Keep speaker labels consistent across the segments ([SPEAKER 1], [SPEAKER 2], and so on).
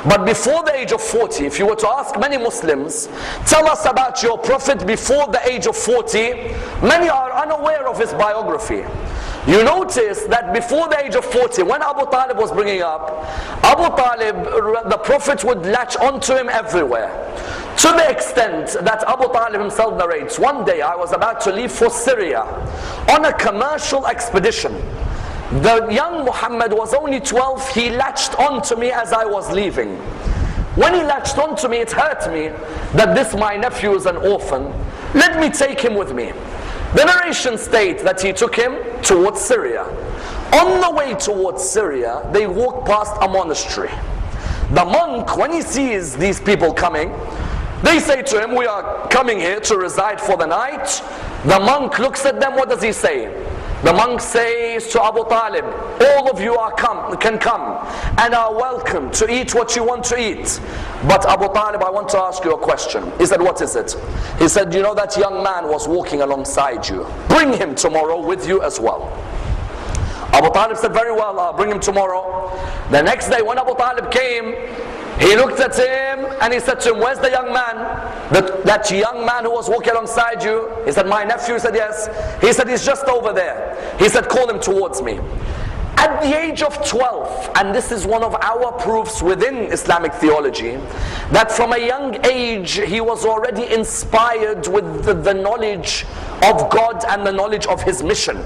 [SPEAKER 1] But before the age of 40, if you were to ask many Muslims, tell us about your Prophet before the age of 40, many are unaware of his biography. You notice that before the age of 40, when Abu Talib was bringing up, Abu Talib, the Prophet would latch onto him everywhere. To the extent that Abu Talib himself narrates, one day I was about to leave for Syria on a commercial expedition. The young Muhammad was only 12, he latched onto me as I was leaving. When he latched onto me, it hurt me that this my nephew is an orphan. Let me take him with me. The narration states that he took him towards Syria. On the way towards Syria, they walked past a monastery. The monk, when he sees these people coming, they say to him, we are coming here to reside for the night. The monk looks at them, what does he say? The monk says to Abu Talib, all of you can come and are welcome to eat what you want to eat. But Abu Talib, I want to ask you a question. He said, what is it? He said, you know that young man was walking alongside you. Bring him tomorrow with you as well. Abu Talib said, very well, I'll bring him tomorrow. The next day when Abu Talib came, he looked at him and he said to him, where's the young man? That young man who was walking alongside you? He said, my nephew. He said, yes. He said, he's just over there. He said, call him towards me. At the age of 12, and this is one of our proofs within Islamic theology, that from a young age he was already inspired with the knowledge of God and the knowledge of his mission.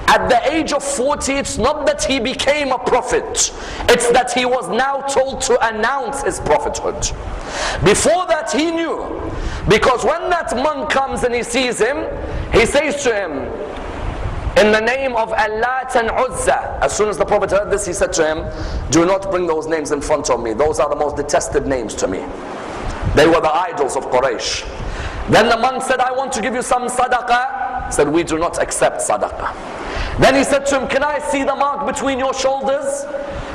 [SPEAKER 1] At the age of 40, it's not that he became a prophet, it's that he was now told to announce his prophethood. Before that he knew, because when that monk comes and he sees him, he says to him, in the name of Allah and Uzza. As soon as the Prophet heard this, he said to him, do not bring those names in front of me. Those are the most detested names to me. They were the idols of Quraysh. Then the monk said, I want to give you some sadaqah. He said, we do not accept sadaqah. Then he said to him, can I see the mark between your shoulders?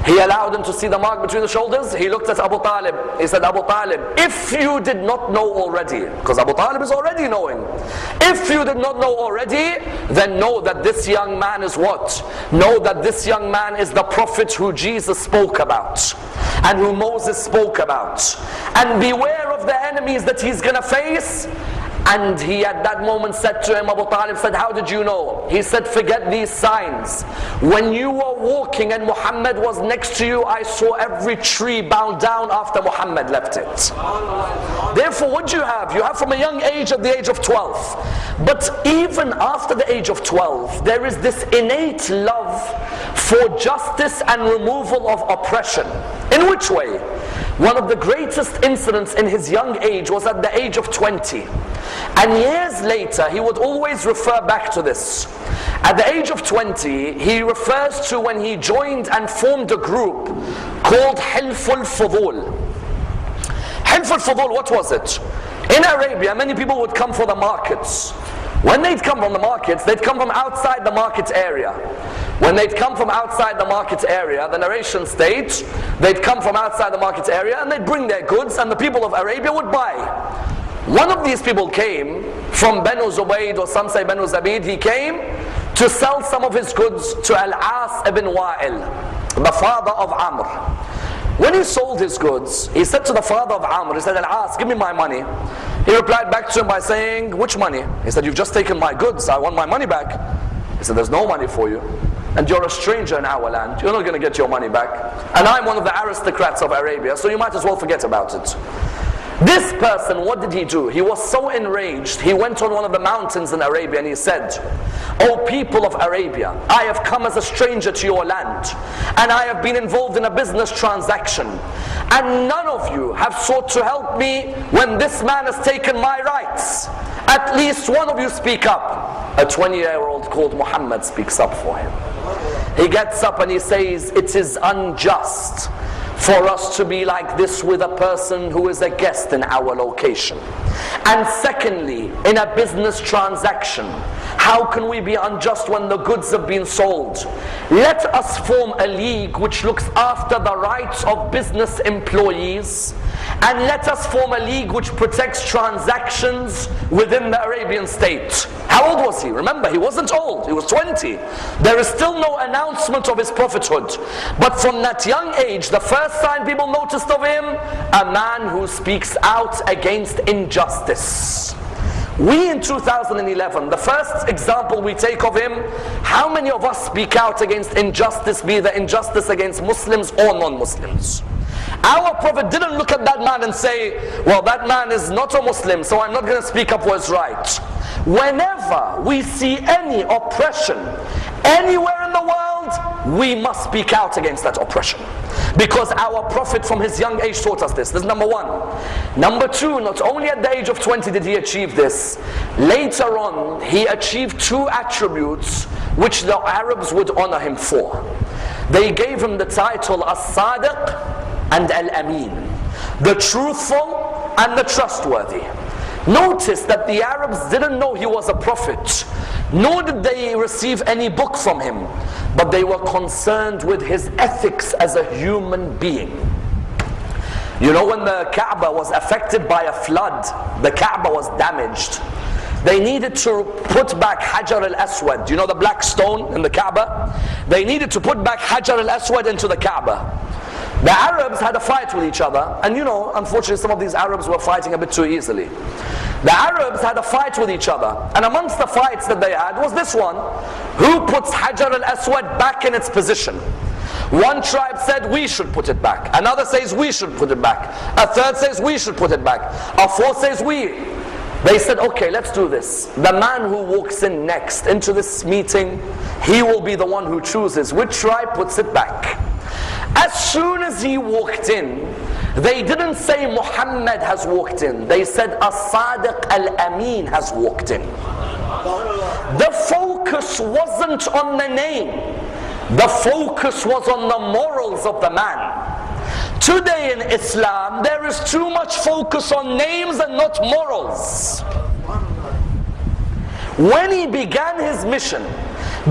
[SPEAKER 1] He allowed him to see the mark between the shoulders. He looked at Abu Talib. He said, Abu Talib, if you did not know already, because Abu Talib is already knowing. If you did not know already, then know that this young man is what? Know that this young man is the prophet who Jesus spoke about and who Moses spoke about. And beware of the enemies that he's going to face. And he at that moment said to him, Abu Talib said, how did you know? He said, forget these signs. When you were walking and Muhammad was next to you, I saw every tree bow down after Muhammad left it. Therefore, what do you have? You have from a young age at the age of 12. But even after the age of 12, there is this innate love for justice and removal of oppression. In which way? One of the greatest incidents in his young age was at the age of 20. And years later, he would always refer back to this. At the age of 20, he refers to when he joined and formed a group called Hilful Fudul. Hilful Fudul, what was it? In Arabia, many people would come for the markets. When they'd come from the markets, they'd come from outside the market area. When they'd come from outside the market area, the narration states, they'd come from outside the market area and they'd bring their goods and the people of Arabia would buy. One of these people came from Banu Zubayd, or some say Banu Zabid. He came to sell some of his goods to Al-As ibn Wa'il, the father of Ammar. When he sold his goods, he said to the father of Ammar, he said, Al-As, give me my money. He replied back to him by saying, which money? He said, you've just taken my goods, I want my money back. He said, there's no money for you. And you're a stranger in our land, you're not going to get your money back. And I'm one of the aristocrats of Arabia, so you might as well forget about it. This person, what did he do? He was so enraged, he went on one of the mountains in Arabia and he said, O people of Arabia, I have come as a stranger to your land, and I have been involved in a business transaction, and none of you have sought to help me when this man has taken my rights. At least one of you speak up. A 20-year-old called Muhammad speaks up for him. He gets up and he says, it is unjust for us to be like this with a person who is a guest in our location. And secondly, in a business transaction, how can we be unjust when the goods have been sold? Let us form a league which looks after the rights of business employees, and let us form a league which protects transactions within the Arabian state. How old was he? Remember, he wasn't old, he was 20. There is still no announcement of his prophethood. But from that young age, the first sign people noticed of him, a man who speaks out against injustice. We in 2011, the first example we take of him, how many of us speak out against injustice, be the injustice against Muslims or non-Muslims? Our Prophet didn't look at that man and say, well, that man is not a Muslim, so I'm not going to speak up what's right. Whenever we see any oppression anywhere in the world, we must speak out against that oppression. Because our Prophet from his young age taught us this. This is number one. Number two, not only at the age of 20 did he achieve this, later on he achieved two attributes which the Arabs would honor him for. They gave him the title As-Sadiq and Al-Amin, the truthful and the trustworthy. Notice that the Arabs didn't know he was a prophet, nor did they receive any book from him, but they were concerned with his ethics as a human being. You know, when the Kaaba was affected by a flood, the Kaaba was damaged. They needed to put back Hajar al-Aswad. You know the black stone in the Kaaba? They needed to put back Hajar al-Aswad into the Kaaba. The Arabs had a fight with each other, and you know, unfortunately some of these Arabs were fighting a bit too easily. The Arabs had a fight with each other, and amongst the fights that they had was this one: who puts Hajar al-Aswad back in its position? One tribe said we should put it back, another says we should put it back, a third says we should put it back, a fourth says we. They said, okay, let's do this. The man who walks in next into this meeting, he will be the one who chooses which tribe puts it back. As soon as he walked in, they didn't say Muhammad has walked in. They said As-Sadiq Al-Amin has walked in. The focus wasn't on the name. The focus was on the morals of the man. Today in Islam, there is too much focus on names and not morals. When he began his mission,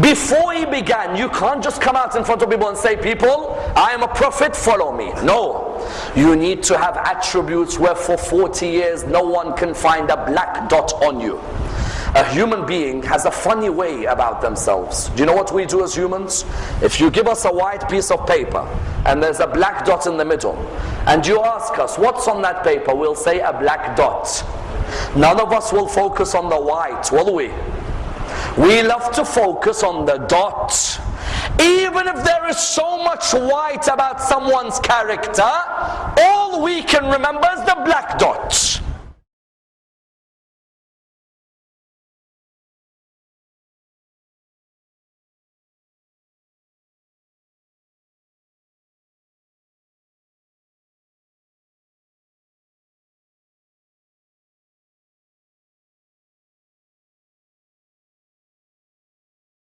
[SPEAKER 1] before he began, you can't just come out in front of people and say, people, I am a prophet, follow me. No, you need to have attributes where for 40 years no one can find a black dot on you. A human being has a funny way about themselves. Do you know what we do as humans? If you give us a white piece of paper and there's a black dot in the middle, and you ask us, what's on that paper? We'll say a black dot. None of us will focus on the white, will we? We love to focus on the dot. Even if there is so much white about someone's character, all we can remember is the black dot.